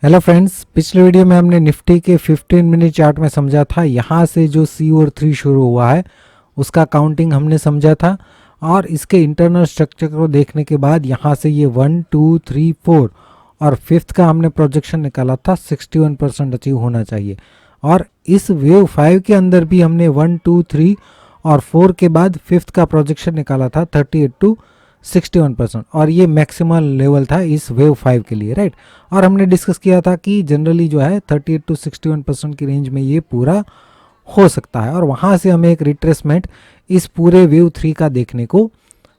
Hello friends, पिछले video में हमने निफ्टी के 15 मिनट चार्ट में समझा था। यहाँ से जो सी और 3 शुरू हुआ है उसका काउंटिंग हमने समझा था और इसके इंटरनल स्ट्रक्चर को देखने के बाद यहाँ से ये 1 2 3 4 और फिफ्थ का हमने प्रोजेक्शन निकाला था 61% अचीव होना चाहिए। और इस वेव 5 के अंदर भी हमने 1 2 3 और 4 के बाद फिफ्थ का प्रोजेक्शन निकाला था 38 to 61% और ये मैक्सिमल लेवल था इस वेव 5 के लिए, राइट। और हमने डिस्कस किया था कि जनरली जो है 38 to 61% की रेंज में ये पूरा हो सकता है और वहाँ से हमें एक रिट्रेसमेंट इस पूरे वेव 3 का देखने को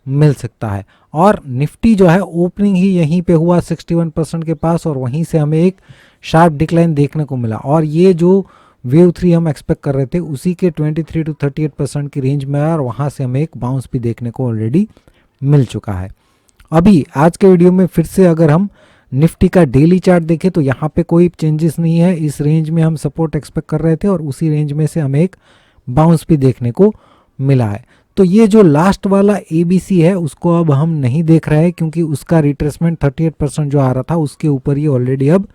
मिल सकता है। और निफ्टी जो है ओपनिंग ही यहीं पे हुआ 61% के पास और वहीं से हमें एक शार्प डिक्लाइन देखने को मिला और ये जो वेव 3 हम एक्सपेक्ट कर रहे थे उसी के 23 to 38% की रेंज में और वहाँ से हमें एक बाउंस भी देखने को ऑलरेडी मिल चुका है। अभी आज के वीडियो में फिर से अगर हम निफ्टी का डेली चार्ट देखें तो यहाँ पे कोई चेंजेस नहीं है। इस रेंज में हम सपोर्ट एक्सपेक्ट कर रहे थे और उसी रेंज में से हमें एक बाउंस भी देखने को मिला है। तो ये जो लास्ट वाला ABC है उसको अब हम नहीं देख रहे हैं क्योंकि उसका रिट्रेसमेंट 38% जो आ रहा था उसके ऊपर ये ऑलरेडी अब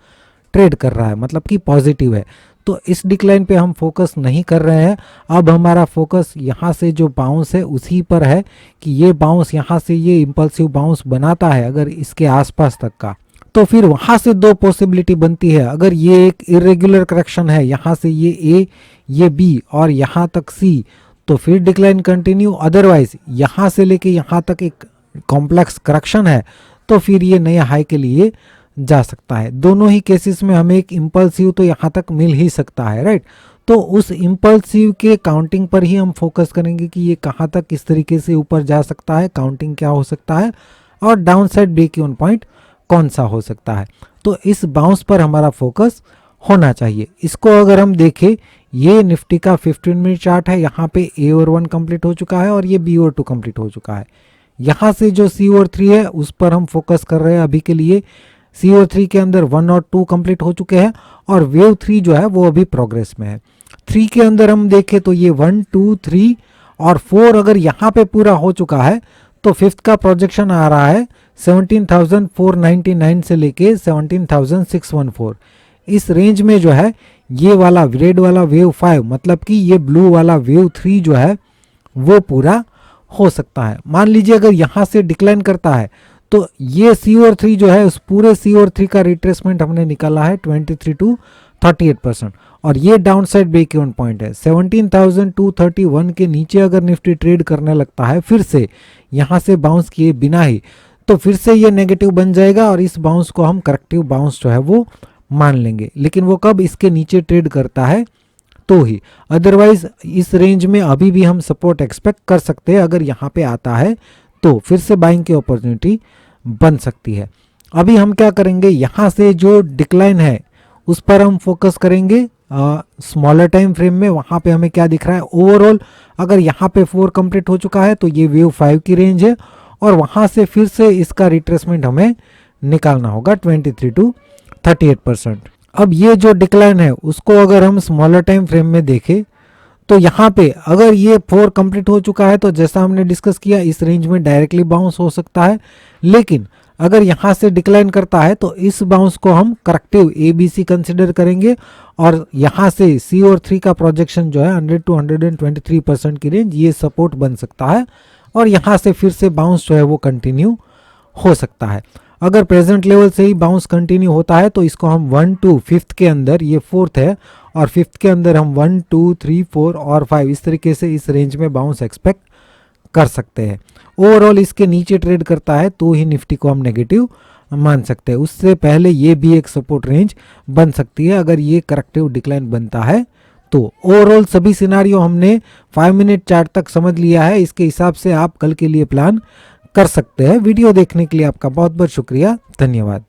ट्रेड कर रहा है, मतलब कि पॉजिटिव है। तो इस डिक्लाइन पे हम फोकस नहीं कर रहे हैं। अब हमारा फोकस यहाँ से जो बाउंस है उसी पर है कि ये बाउंस यहाँ से ये इम्पल्सिव बाउंस बनाता है अगर इसके आसपास तक का, तो फिर वहाँ से दो पॉसिबिलिटी बनती है। अगर ये एक इरेगुलर करेक्शन है, यहाँ से ये A, ये B और यहाँ तक C, तो फिर डिक्लाइन कंटिन्यू। अदरवाइज यहाँ से लेके यहाँ तक एक कॉम्प्लेक्स करेक्शन है तो फिर ये नए हाई के लिए जा सकता है। दोनों ही केसेस में हमें एक इम्पल्सिव तो यहाँ तक मिल ही सकता है, राइट। तो उस इम्पल्सिव के काउंटिंग पर ही हम फोकस करेंगे कि ये कहाँ तक किस तरीके से ऊपर जा सकता है, काउंटिंग क्या हो सकता है और down side break even point कौन सा हो सकता है। तो इस बाउंस पर हमारा फोकस होना चाहिए। इसको अगर हम देखें, ये निफ्टी का 15 मिनट चार्ट है। यहाँ पे A और 1 कंप्लीट हो चुका है और ये B और 2 कंप्लीट हो चुका है। यहाँ से जो C और 3 है उस पर हम फोकस कर रहे हैं अभी के लिए। C और 3 के अंदर 1 और 2 कंप्लीट हो चुके हैं और वेव 3 जो है वो अभी प्रोग्रेस में है। 3 के अंदर हम देखें तो ये 1 2 3 और 4 अगर यहाँ पे पूरा हो चुका है तो फिफ्थ का प्रोजेक्शन आ रहा है 17,499 से लेके 17,614। इस रेंज में जो है ये वाला रेड वाला वेव 5, मतलब कि ये ब्लू वाला वेव 3 जो है वो पूरा हो सकता है। मान लीजिए अगर यहाँ से डिक्लाइन करता है तो ये C और 3 जो है उस पूरे C और 3 का रिट्रेसमेंट हमने निकाला है 23 to 38% और ये down side break even point है 17,231 के नीचे। अगर निफ्टी ट्रेड करने लगता है फिर से यहाँ से बाउंस किए बिना ही, तो फिर से ये नेगेटिव बन जाएगा और इस बाउंस को हम करेक्टिव बाउंस जो है वो मान लेंगे। लेकिन वो कब इसके नीचे ट्रेड करता है तो ही, अदरवाइज इस रेंज में अभी भी हम सपोर्ट एक्सपेक्ट कर सकते हैं। अगर यहाँ पे आता है तो फिर से बाइंग की अपॉर्चुनिटी बन सकती है। अभी हम क्या करेंगे, यहाँ से जो डिक्लाइन है उस पर हम फोकस करेंगे स्मॉलर टाइम फ्रेम में। वहाँ पे हमें क्या दिख रहा है, ओवरऑल अगर यहाँ पे 4 कंप्लीट हो चुका है तो ये वेव 5 की रेंज है और वहाँ से फिर से इसका रिट्रेसमेंट हमें निकालना होगा 23 to 38%। अब ये जो डिक्लाइन है उसको अगर हम स्मॉलर टाइम फ्रेम में देखें तो यहाँ पे अगर ये 4 कंप्लीट हो चुका है तो जैसा हमने डिस्कस किया इस रेंज में डायरेक्टली बाउंस हो सकता है। लेकिन अगर यहाँ से डिक्लाइन करता है तो इस बाउंस को हम करेक्टिव ABC कंसिडर करेंगे और यहाँ से C और 3 का प्रोजेक्शन जो है 100 to 123% की रेंज ये सपोर्ट बन सकता है और यहाँ से फिर से बाउंस जो है वो कंटिन्यू हो सकता है। अगर प्रेजेंट लेवल से ही बाउंस कंटिन्यू होता है तो इसको हम 1 2 फिफ्थ के अंदर, ये फोर्थ है और फिफ्थ के अंदर हम 1 2 3 4 और 5 इस तरीके से इस रेंज में बाउंस एक्सपेक्ट कर सकते हैं। ओवरऑल इसके नीचे ट्रेड करता है तो ही निफ्टी को हम नेगेटिव मान सकते हैं। उससे पहले ये भी एक सपोर्ट रेंज बन सकती है अगर ये करेक्टिव डिक्लाइन बनता है तो। ओवरऑल सभी सिनारियो हमने 5 मिनट चार्ट तक समझ लिया है। इसके हिसाब से आप कल के लिए प्लान कर सकते हैं। वीडियो देखने के लिए आपका बहुत बहुत शुक्रिया, धन्यवाद।